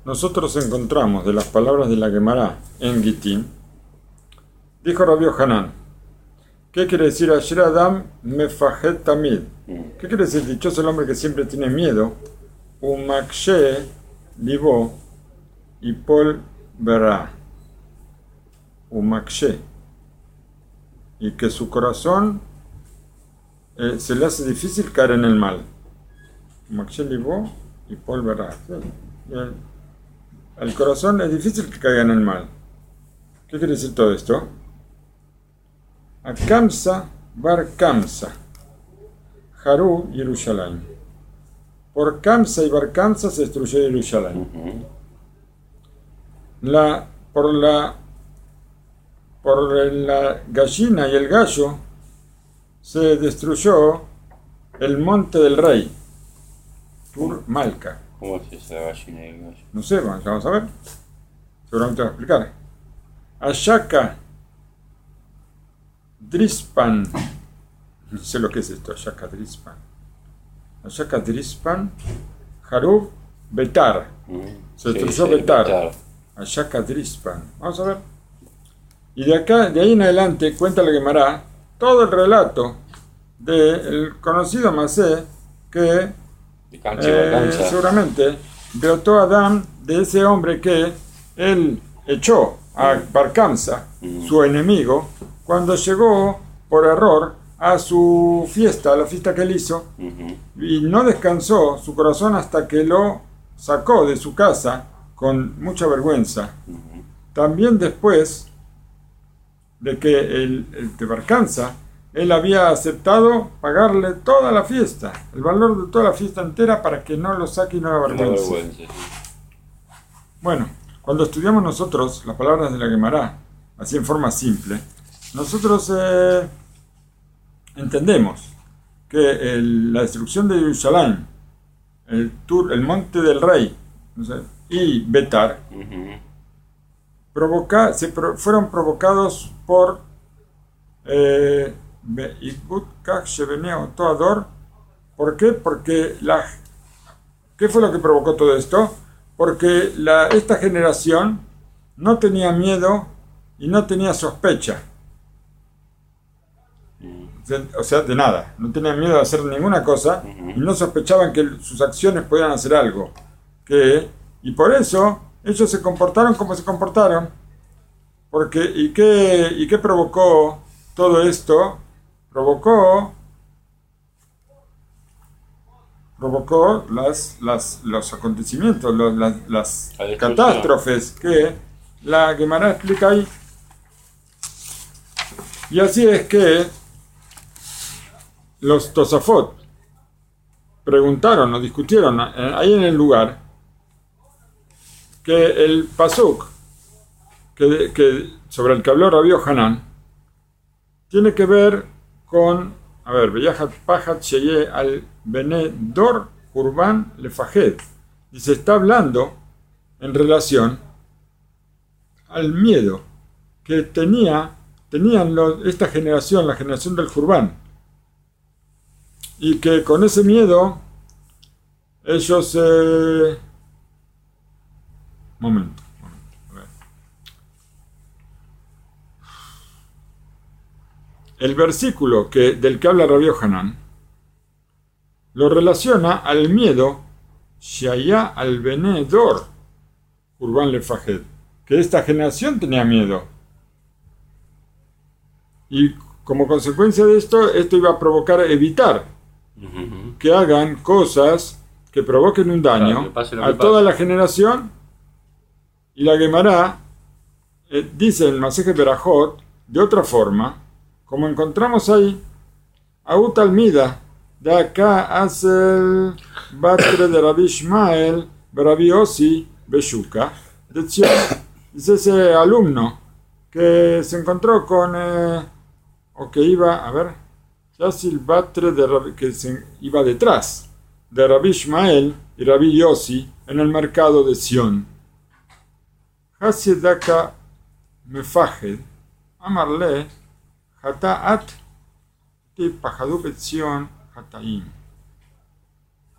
nosotros encontramos de las palabras de la Gemara en Gitín, dijo Rabbi Yohanan, ¿qué quiere decir Asher Adam Mefajet Tamid? ¿Qué quiere decir dichoso el hombre que siempre tiene miedo? Umakshe Libo y Pol Berá. Umakshe. Y que su corazón se le hace difícil caer en el mal. Umakshe Libo y Pol Berá. El corazón es difícil que caiga en el mal. ¿Qué quiere decir todo esto? Akamsa bar Kamsa, Haru Yerushalayim. Por Kamsa y bar Kamsa se destruyó Yerushalayim. Por la gallina y el gallo se destruyó el monte del rey, Tur Malka. ¿Cómo es esa gallina y el gallo? No sé, vamos a ver. Seguramente va a explicar. Ashaka Drispan. No sé lo que es esto, Ashaka Drispan. Ashaka Drispan. Harub Betar. Se destruyó Betar. Ashaka Drispan. Vamos a ver. Y de ahí en adelante cuenta la Gemara todo el relato del conocido Masé que seguramente Beotó Adán, de ese hombre que él echó a Bar Kamsa, su enemigo, cuando llegó por error a su fiesta, a la fiesta que él hizo, y no descansó su corazón hasta que lo sacó de su casa con mucha vergüenza. También después de que el de Bar Kamsa, él había aceptado pagarle toda la fiesta, el valor de toda la fiesta entera para que no lo saque y no lo avergüence. Bueno, cuando estudiamos nosotros las palabras de la Gemara, así en forma simple, nosotros entendemos que la destrucción de Yerushalayim, el monte del rey, no sé, y Betar, fueron provocados por ¿por qué? Porque ¿qué fue lo que provocó todo esto? Porque esta generación no tenía miedo y no tenía sospecha. O sea, de nada. No tenían miedo de hacer ninguna cosa y no sospechaban que sus acciones podían hacer algo. Y por eso ellos se comportaron como se comportaron. ¿Y qué provocó todo esto? Provocó los acontecimientos, las catástrofes que la Gemara explica ahí. Y así es que los Tosafot preguntaron o discutieron ahí en el lugar que el pasuk que sobre el que habló Rabbi Yohanan tiene que ver con, Beyajat Pajat Sheye al Bene Dor Urban Lefajed. Y se está hablando en relación al miedo que tenían esta generación, la generación del Jurban. Y que con ese miedo ellos... Momento. El versículo del que habla Rabbi Yohanan lo relaciona al miedo Shaya al Bene Dor Urban Lefajed, que esta generación tenía miedo. Y como consecuencia de esto iba a provocar evitar que hagan cosas que provoquen un daño a toda la generación. Y la Gemara dice en Masejet Berajot de otra forma, como encontramos ahí, Aut Almida, de acá hace el Batre de Rabbi Ishmael, Rabbi Yossi, Beshuka, dice ese alumno que se encontró con, o que iba, casi el Batre que se iba detrás de Rabbi Ishmael y Rabbi Yossi en el mercado de Sion. Hasidaka Mefajed, Amarle, Hata'at ti pajadu betzion hataim.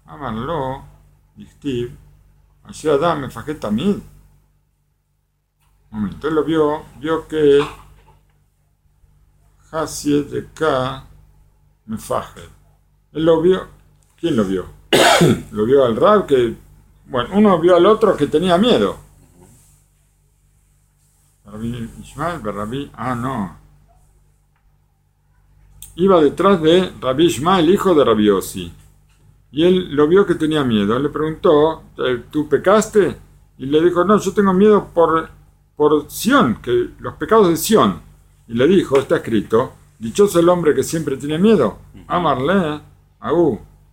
Amarlo, dichtiv, Ayer Adam me fajé también. Un momento, él lo vio que Hasied de K me faje. Él lo vio. ¿Quién lo vio? Lo vio al Rab que. Bueno, uno vio al otro que tenía miedo. Rabbi Ishmael, Rabbi. Ah, no. Iba detrás de Rabbi Ishmael, hijo de Rabbi Yossi. Y él lo vio que tenía miedo. Él le preguntó, ¿tú pecaste? Y le dijo, no, yo tengo miedo por Sión, que los pecados de Sión. Y le dijo, está escrito, dichoso el hombre que siempre tiene miedo. Amarle,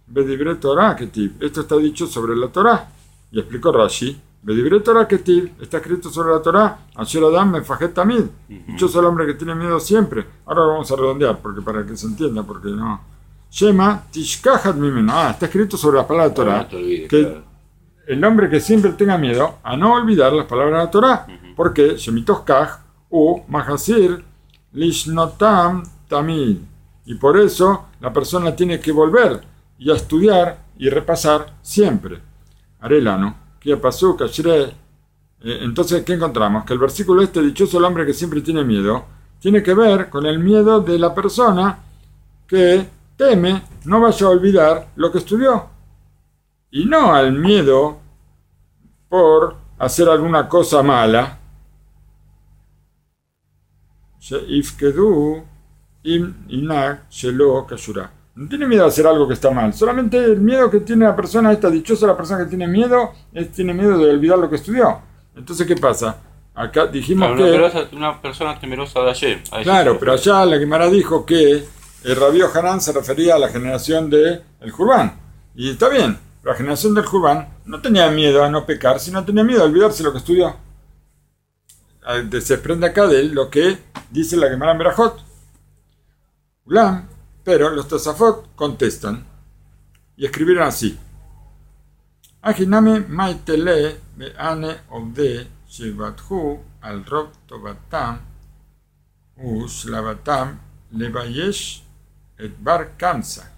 Bedibre Torah Ketiv. Esto está dicho sobre la Torah. Y explicó Rashi, Bedibre Torah Ketiv, está escrito sobre la Torah, Asher Adam me fajet tamid. Dichoso el hombre que tiene miedo siempre. Ahora lo vamos a redondear, porque para que se entienda, porque no. Shema Tishkahat Mimeno. Está escrito sobre la palabra Torah, que el hombre que siempre tenga miedo a no olvidar las palabras de la Torah, porque Shemitoskaj u Mahasir Lishnotam Tamid. Y por eso la persona tiene que volver y a estudiar y repasar siempre. Arelano, ¿qué pasó? Entonces, ¿qué encontramos? Que el versículo dichoso el hombre que siempre tiene miedo, tiene que ver con el miedo de la persona que teme no vaya a olvidar lo que estudió. Y no al miedo por hacer alguna cosa mala. No tiene miedo a hacer algo que está mal. Solamente el miedo que tiene la persona, dichosa la persona que tiene miedo de olvidar lo que estudió. Entonces, ¿qué pasa? Acá dijimos una persona temerosa de ayer. Claro, pero allá la Gemara dijo que el Rabbi Hanan se refería a la generación del Jurban. Y está bien, la generación del Jurban no tenía miedo a no pecar, sino tenía miedo a olvidarse lo que estudió. Se desprende acá de él lo que dice la Gemara en Berajot. Pero los Tosafot contestan y escribieron así: Ajiname maitele beane obde shivathu al rob tobatam uslavatam levayesh et bar kamsa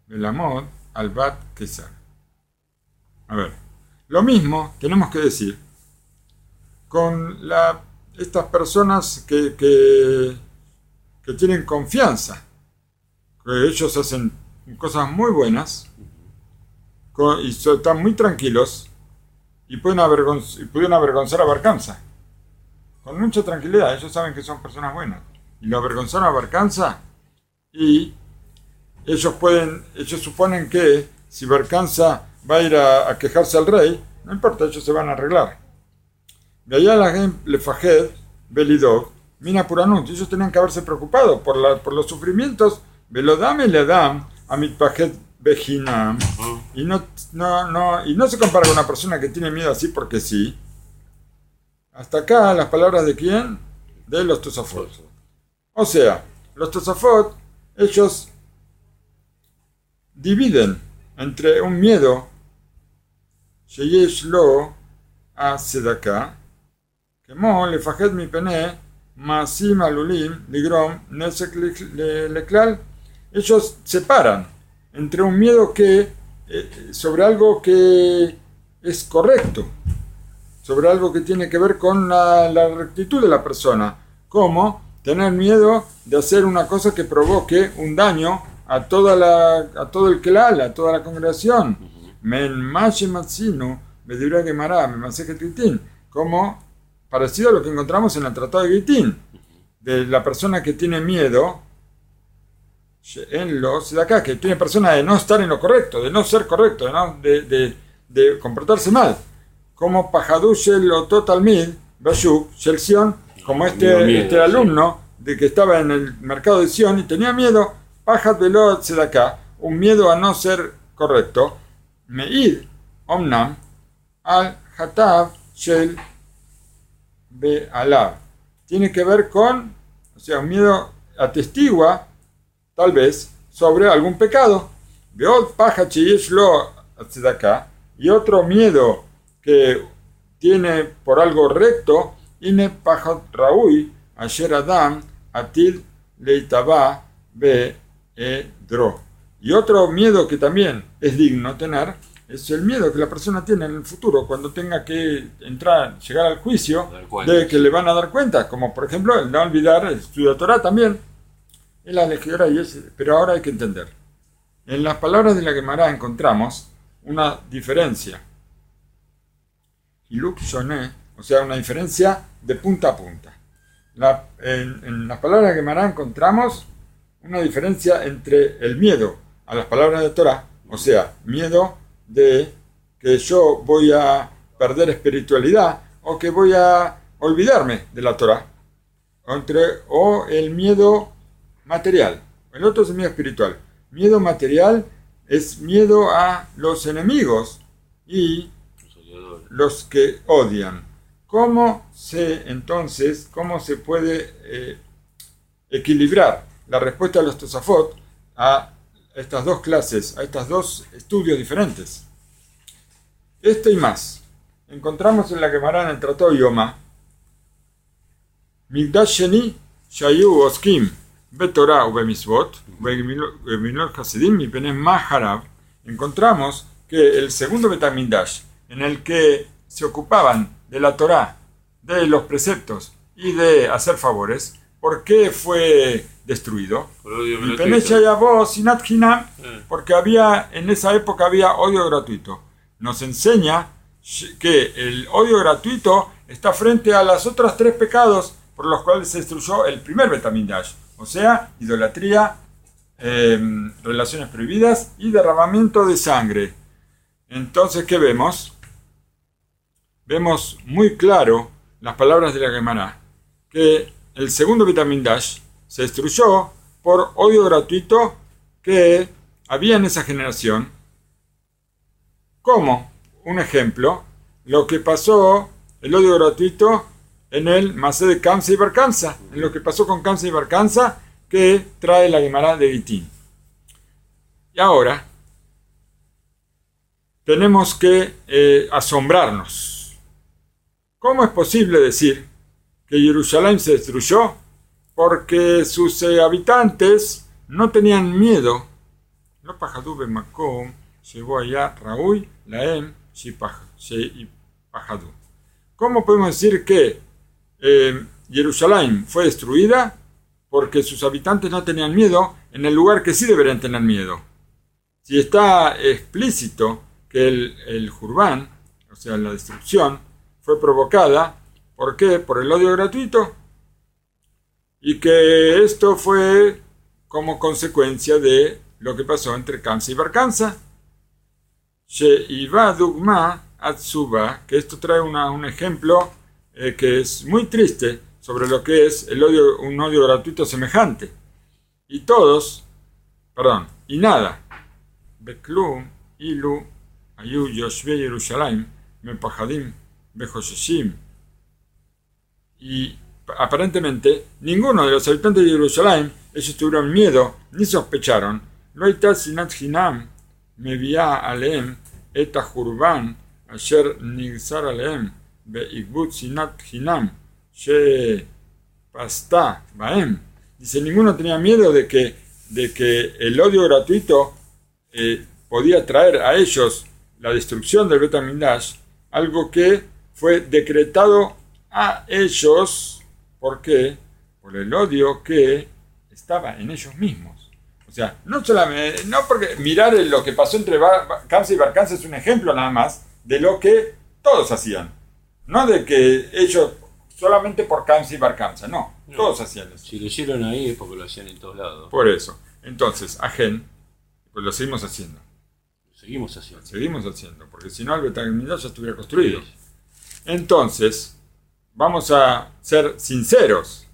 belamod al bat kesar. A ver, lo mismo tenemos que decir con estas personas que tienen confianza, que ellos hacen cosas muy buenas y están muy tranquilos y pueden avergonzar a Bar Kamsa con mucha tranquilidad. Ellos saben que son personas buenas y lo avergonzaron a Bar Kamsa, y ellos suponen que si Bar Kamsa va a ir a quejarse al rey, no importa, ellos se van a arreglar. De allá la gente le fajed belidog mina puranut. Ellos tenían que haberse preocupado por los sufrimientos. Velodame le dam amit pajet bejinam. Y no se compara con una persona que tiene miedo así porque sí. Hasta acá las palabras de quién? De los Tosafot. O sea, los Tosafot, ellos dividen entre un miedo sheyesh lo a tzedakah, כמו לפחד מפני מעשים עלולים לגרום נזק לכלל. Ellos separan entre un miedo sobre algo que es correcto, sobre algo que tiene que ver con la rectitud de la persona, como tener miedo de hacer una cosa que provoque un daño a todo el kelal, a toda la congregación. Men mashimatzinu medibra gemara memasejet gitin, como parecido a lo que encontramos en el Tratado de Gitín, de la persona que tiene miedo, que tiene persona de no estar en lo correcto, de no ser correcto, de comportarse mal, como Pajadushel o Totalmid, Bashuk, Shelsion, como este alumno de que estaba en el mercado de Sion y tenía miedo, Pajad Velo Tzedakah, un miedo a no ser correcto, Meid Omnam al Hatav Shel Be'alav. Tiene que ver con, un miedo atestigua, tal vez, sobre algún pecado. Veod paja chiyeshlo tzedakah, y otro miedo que tiene por algo recto, ine paja raui, asher adam, atil leitaba be'edro. Y otro miedo que también es digno tener, es el miedo que la persona tiene en el futuro cuando tenga que llegar al juicio, de que le van a dar cuenta, como por ejemplo el no olvidar el estudio de Torah también. Es la elegidora pero ahora hay que entender. En las palabras de la Gemara encontramos una diferencia. Hiluk shoné, o sea, una diferencia de punta a punta. En las palabras de la Gemara encontramos una diferencia entre el miedo a las palabras de Torah, o sea, miedo de que yo voy a perder espiritualidad o que voy a olvidarme de la Torah, o el miedo material. El otro es el miedo espiritual. Miedo material es miedo a los enemigos y los que odian. ¿Cómo se puede equilibrar la respuesta de los Tosafot a estas dos clases, a estos dos estudios diferentes? Esto y más encontramos en la Gemara en el Tratado Yoma. Migdash Sheni Shayu Oskim Betorah Ubemitzvot Ubemilot Hasidim Mipenem Maharab. Encontramos que el segundo Betamigdash, en el que se ocupaban de la Torah, de los preceptos y de hacer favores, ¿por qué fue destruido? Porque en esa época había odio gratuito. Nos enseña que el odio gratuito está frente a los otros tres pecados por los cuales se destruyó el primer Betamigdash, o sea, idolatría, relaciones prohibidas y derramamiento de sangre. Entonces, ¿qué vemos? Vemos muy claro las palabras de la Gemara, que el segundo Betamigdash se destruyó por odio gratuito que había en esa generación. Como un ejemplo, lo que pasó, el odio gratuito en el Masé de Kamsa y Barcanza, en lo que pasó con Kamsa y Barcanza, que trae la Gemara de Gitín. Y ahora tenemos que asombrarnos. ¿Cómo es posible decir que Jerusalén se destruyó? Porque sus habitantes no tenían miedo. Lo pajadú bemakom, llegó allá Raúl, Laem, Pajadú. ¿Cómo podemos decir que Jerusalén fue destruida? Porque sus habitantes no tenían miedo en el lugar que sí deberían tener miedo. Si está explícito que el Jurbán, o sea, la destrucción, fue provocada, ¿por qué? Por el odio gratuito. Y que esto fue como consecuencia de lo que pasó entre Kamsa y Barcanza. Sheiva Dugma Atsuba, que esto trae un ejemplo que es muy triste sobre lo que es un odio gratuito semejante. Y nada. Beklum, Ilu, Ayu, Yoshve, Yerushalayim, Mepahadim, Bejosheshim. Y aparentemente ninguno de los habitantes de Jerusalén, ellos tuvieron miedo ni sospecharon. Loita sinat hinam mevia aleem eta jurban asher nigzar aleem beigbut sinat hinam she pasta baem. Dice, ninguno tenía miedo de que el odio gratuito podía traer a ellos la destrucción del Betamigdash, algo que fue decretado a ellos. ¿Por qué? Por el odio que estaba en ellos mismos. O sea, no porque mirar lo que pasó entre Kamsa y Barcanza es un ejemplo nada más de lo que todos hacían. No de que ellos solamente por Kamsa y Barcanza, no, todos hacían eso. Si lo hicieron ahí es porque lo hacían en todos lados. Por eso. Entonces, Ajen, pues lo seguimos haciendo. Seguimos haciendo, porque si no el Betamigdash ya estuviera construido. Sí. Entonces, vamos a ser sinceros.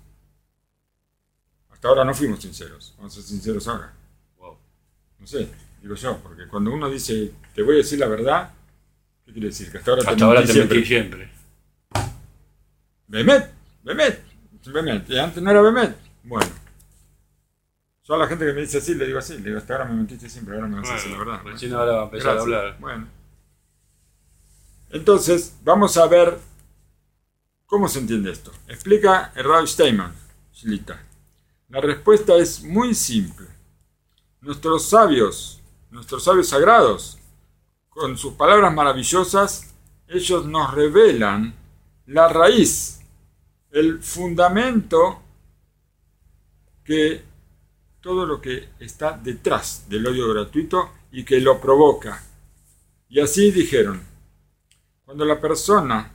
Hasta ahora no fuimos sinceros. Vamos a ser sinceros ahora. Wow. No sé, digo yo, porque cuando uno dice, te voy a decir la verdad, ¿qué quiere decir? Que hasta ahora te mentí siempre. Bemet. Y antes no era Bemet. Bueno. Yo a la gente que me dice así, le digo así. Le digo, hasta ahora me mentiste siempre, ahora me vas a decir la verdad. Recién ahora va a empezar a hablar. Bueno. Entonces, vamos a ver cómo se entiende esto. Explica el Rav Steinman, Shlita. La respuesta es muy simple. Nuestros sabios sagrados, con sus palabras maravillosas, ellos nos revelan la raíz, el fundamento, que todo lo que está detrás del odio gratuito y que lo provoca. Y así dijeron, cuando la persona,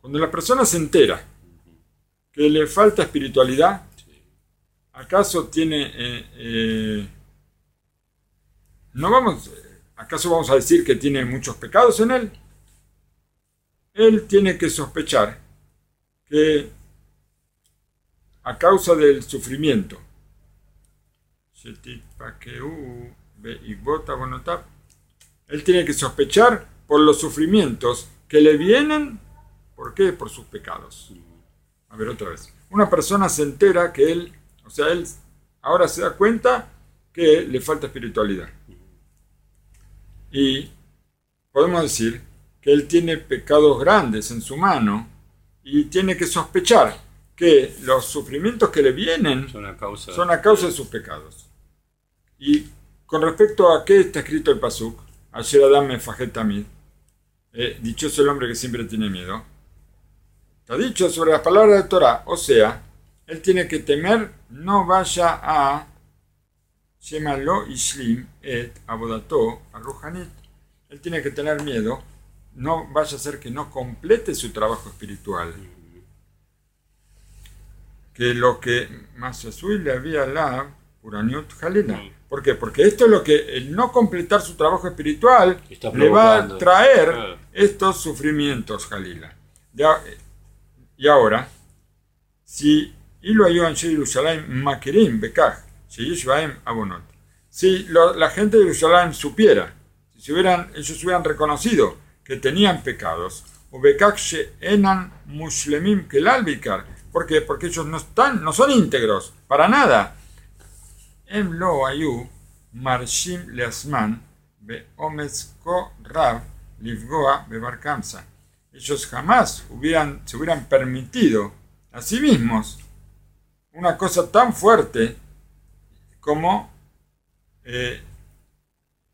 cuando la persona se entera que le falta espiritualidad, ¿acaso acaso vamos a decir que tiene muchos pecados en él? Él tiene que sospechar que a causa del sufrimiento, él tiene que sospechar por los sufrimientos que le vienen, ¿por qué? Por sus pecados. A ver, otra vez. Una persona se entera que él ahora se da cuenta que le falta espiritualidad. Y podemos decir que él tiene pecados grandes en su mano y tiene que sospechar que los sufrimientos que le vienen son a causa de sus pecados. Y con respecto a qué está escrito el pasuk, Asher Adam Mefajet Tamid, dichoso el hombre que siempre tiene miedo, está dicho sobre las palabras de Torah, o sea, él tiene que temer, no vaya a Shema lo ishlim et abodato arruhanit. Él tiene que tener miedo, no vaya a ser que no complete su trabajo espiritual. Que lo que Masasui le había la Uraniut Jalila. ¿Por qué? Porque esto es lo que el no completar su trabajo espiritual le va a traer estos sufrimientos, Jalila. Y ahora, si Ilu Ayu Anshe Yerushalayim Makirim Bekaj, Abonot. Si la gente de Jerusalén supiera, si ellos hubieran reconocido que tenían pecados, o Bekaj Enan Mushlemim Kelal Bikar. ¿Por qué? Porque ellos no son íntegros, para nada. Em lo ayu marshim leasman be omezko rab livgoa bebar kamsa. Ellos jamás se hubieran permitido a sí mismos una cosa tan fuerte como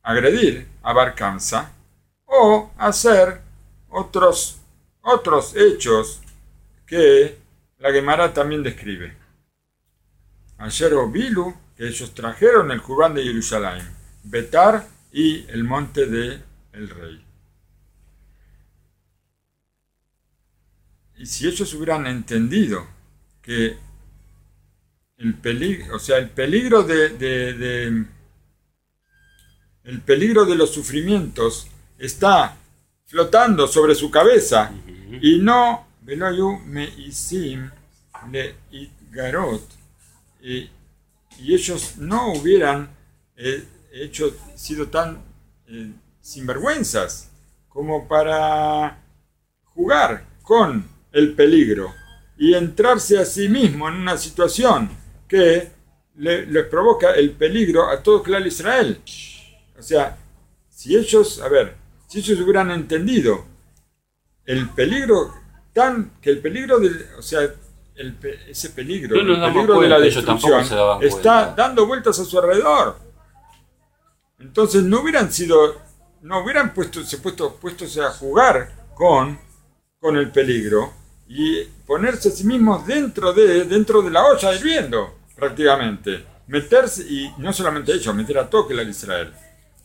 agredir a Bar Kamsa o hacer otros hechos que la Gemara también describe. Ayer Obilu, que ellos trajeron el Jubán de Jerusalén, Betar y el monte de el rey. Y si ellos hubieran entendido que el peligro de los sufrimientos está flotando sobre su cabeza y no y ellos no hubieran sido tan sinvergüenzas como para jugar con el peligro y entrarse a sí mismo en una situación que les provoca el peligro a todo Klal Israel. O sea, si ellos hubieran entendido el peligro ese peligro de la destrucción está dando vueltas a su alrededor. Entonces no hubieran puesto a jugar con el peligro y ponerse a sí mismos dentro de la olla hirviendo, prácticamente. Meterse, y no solamente ellos, meter a todo el Israel.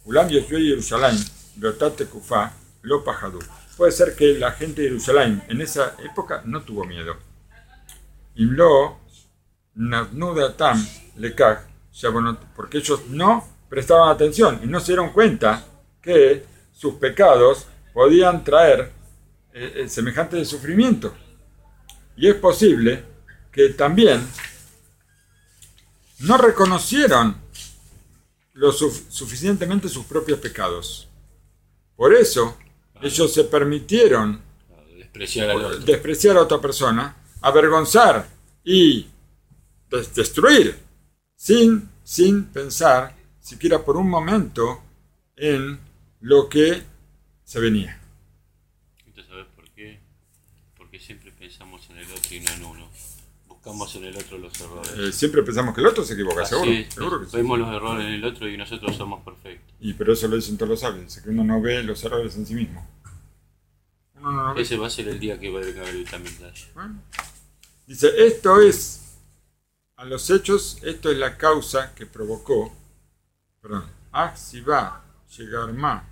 Ulam Yoshua Yerushalayim, Beotate Kufa, Lo Pajadu. Puede ser que la gente de Jerusalén en esa época no tuvo miedo. Imlo Nadnudatam Lekaj, porque ellos no prestaban atención y no se dieron cuenta que sus pecados podían traer semejante de sufrimiento. Y es posible que también no reconocieron suficientemente sus propios pecados. Por eso ellos se permitieron despreciar a otra persona, avergonzar y destruir sin pensar siquiera por un momento en lo que se venía. ¿Sabes por qué? Porque siempre pensamos en el otro y no en uno. buscamos en el otro los errores. Siempre pensamos que el otro se equivoca, seguro que sí. Vemos los errores en el otro y nosotros somos perfectos. Pero eso lo dicen todos los sabios, dice que uno no ve los errores en sí mismo. Ese va a ser el día que va a haber el Betamigdash. Bueno. Dice, esto es, a los hechos, esto es la causa que provocó, si va, llegar más,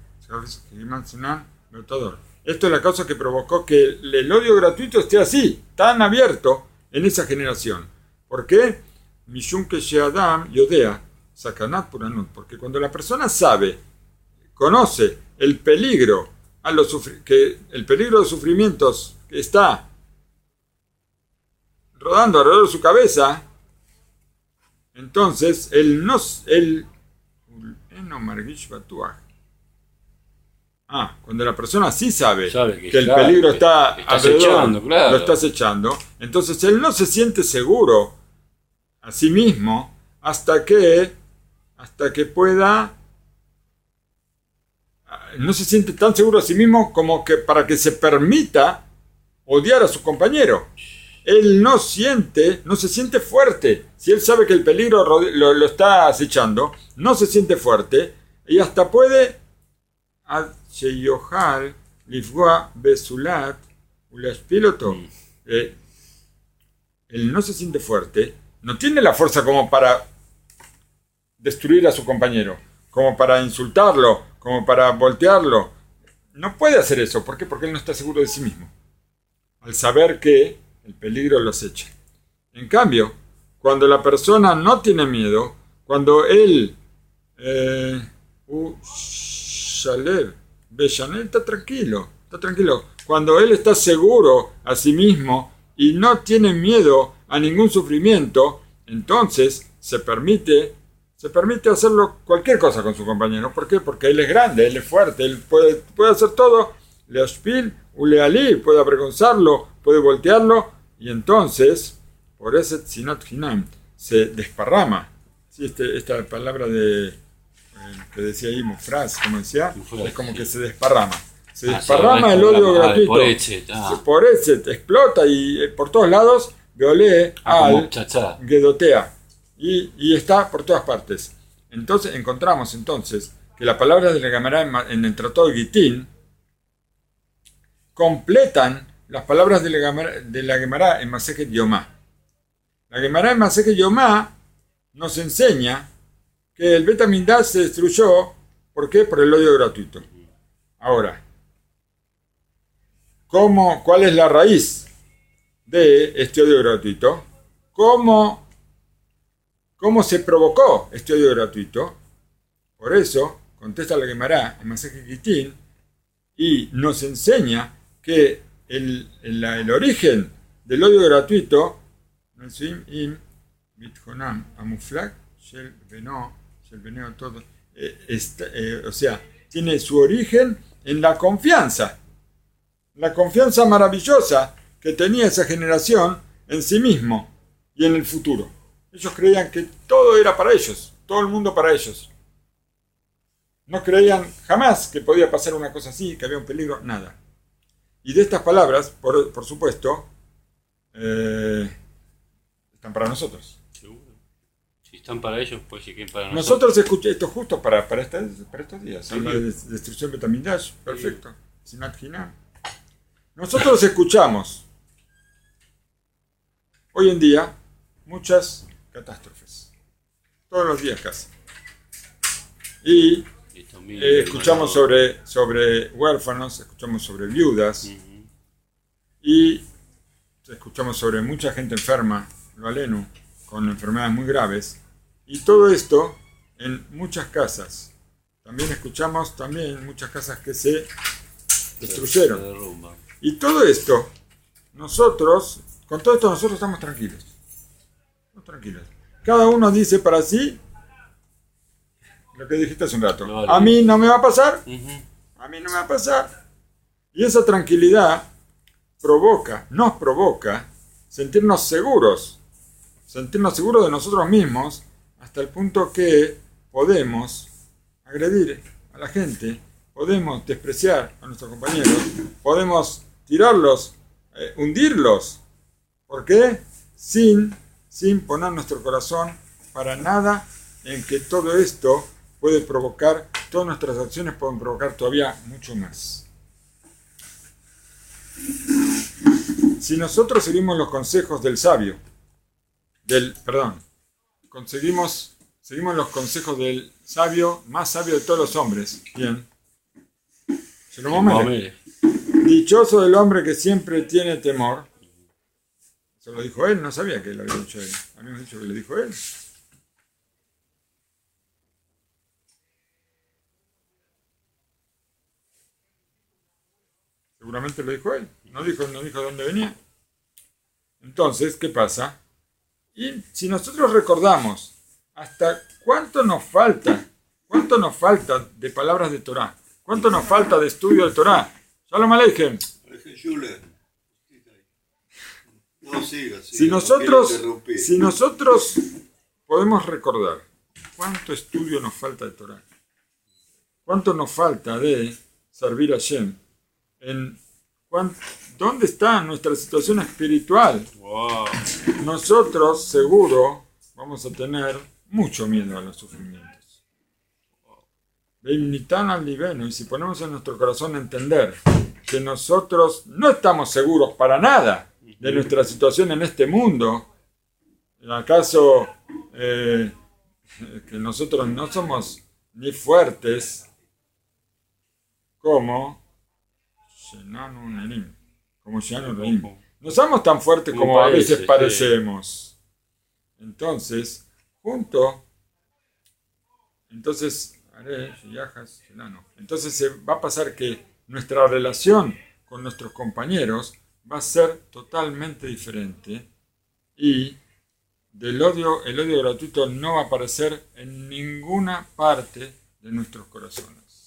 esto es la causa que provocó que el odio gratuito esté así, tan abierto en esa generación. ¿Por qué? Mishum que Sheadam Yodea, Sakanat Puranut, porque cuando la persona conoce el peligro, el peligro de sufrimientos que está rodando alrededor de su cabeza, entonces cuando la persona sí sabe que el peligro está alrededor, lo está acechando, entonces él no se siente seguro a sí mismo hasta que pueda, no se siente tan seguro a sí mismo como que para que se permita odiar a su compañero. Él no se siente fuerte. Si él sabe que el peligro lo está acechando, no se siente fuerte y hasta puede él no se siente fuerte, no tiene la fuerza como para destruir a su compañero, como para insultarlo, como para voltearlo. No puede hacer eso. ¿Por qué? Porque él no está seguro de sí mismo, al saber que el peligro lo acecha. En cambio, cuando la persona no tiene miedo, cuando él está tranquilo, cuando él está seguro a sí mismo y no tiene miedo a ningún sufrimiento, entonces se permite hacerlo cualquier cosa con su compañero. ¿Por qué? Porque él es grande, él es fuerte, él puede hacer todo. Leashpil, Uleali, puede avergonzarlo, puede voltearlo, y entonces, por ese Tzinat Hinam, se desparrama. Sí, esta palabra que decía ahí, Mufraz, como decía, es como que se desparrama. Se desparrama el odio gratuito. Por ese explota y por todos lados, Veolé al Gedotea. Y está por todas partes. Entonces, encontramos que las palabras de la Gemara en el Tratado de Gitín completan las palabras de la Gemara en Masejet Yomá. La Gemara en Masejet Yomá nos enseña que el Betamigdash se destruyó. ¿Por qué? Por el odio gratuito. Ahora, ¿cuál es la raíz de este odio gratuito? ¿Cómo se provocó este odio gratuito? Por eso, contesta la Gemara en Masejet Gitín y nos enseña que el origen del odio gratuito, o sea, tiene su origen en la confianza maravillosa que tenía esa generación en sí mismo y en el futuro. Ellos creían que todo era para ellos, todo el mundo para ellos. No creían jamás que podía pasar una cosa así, que había un peligro, nada. Y de estas palabras, por supuesto, están para nosotros. Seguro. Si están para ellos, pues sí que para nosotros. Nosotros escuchamos esto justo para estos días. Sí. De destrucción de Betamigdash, perfecto. Sí. Sinat Hinam. Nosotros escuchamos hoy en día muchas catástrofes. Todos los días casi. Y escuchamos sobre huérfanos, escuchamos sobre viudas, y escuchamos sobre mucha gente enferma, lo alenu, con enfermedades muy graves, y todo esto en muchas casas. También escuchamos muchas casas que se destruyeron. Y todo esto, con todo esto nosotros estamos tranquilos. Cada uno dice para sí lo que dijiste hace un rato. No, a mí no me va a pasar. A mí no me va a pasar. Y esa tranquilidad nos provoca sentirnos seguros de nosotros mismos, hasta el punto que podemos agredir a la gente, podemos despreciar a nuestros compañeros, podemos tirarlos, hundirlos. ¿Por qué? sin poner nuestro corazón para nada en que todo esto puede provocar, todas nuestras acciones pueden provocar todavía mucho más. Si nosotros seguimos los consejos del sabio, seguimos los consejos del sabio, más sabio de todos los hombres, bien, dichoso del hombre que siempre tiene temor. Eso lo dijo él, no sabía que lo había dicho él. Habíamos dicho que lo dijo él. Seguramente lo dijo él. No dijo dónde venía. Entonces, ¿qué pasa? Y si nosotros recordamos hasta cuánto nos falta de palabras de Torah, cuánto nos falta de estudio de Torah. Shalom Aleichem. Si nosotros podemos recordar cuánto estudio nos falta de Torah, cuánto nos falta de servir a Hashem, ¿dónde está nuestra situación espiritual? Wow. Nosotros seguro vamos a tener mucho miedo a los sufrimientos. Y si ponemos en nuestro corazón entender que nosotros no estamos seguros para nada de nuestra situación en este mundo, ¿acaso que nosotros no somos ni fuertes como no somos tan fuertes como a veces parecemos? Entonces va a pasar que nuestra relación con nuestros compañeros va a ser totalmente diferente y el odio gratuito no va a aparecer en ninguna parte de nuestros corazones.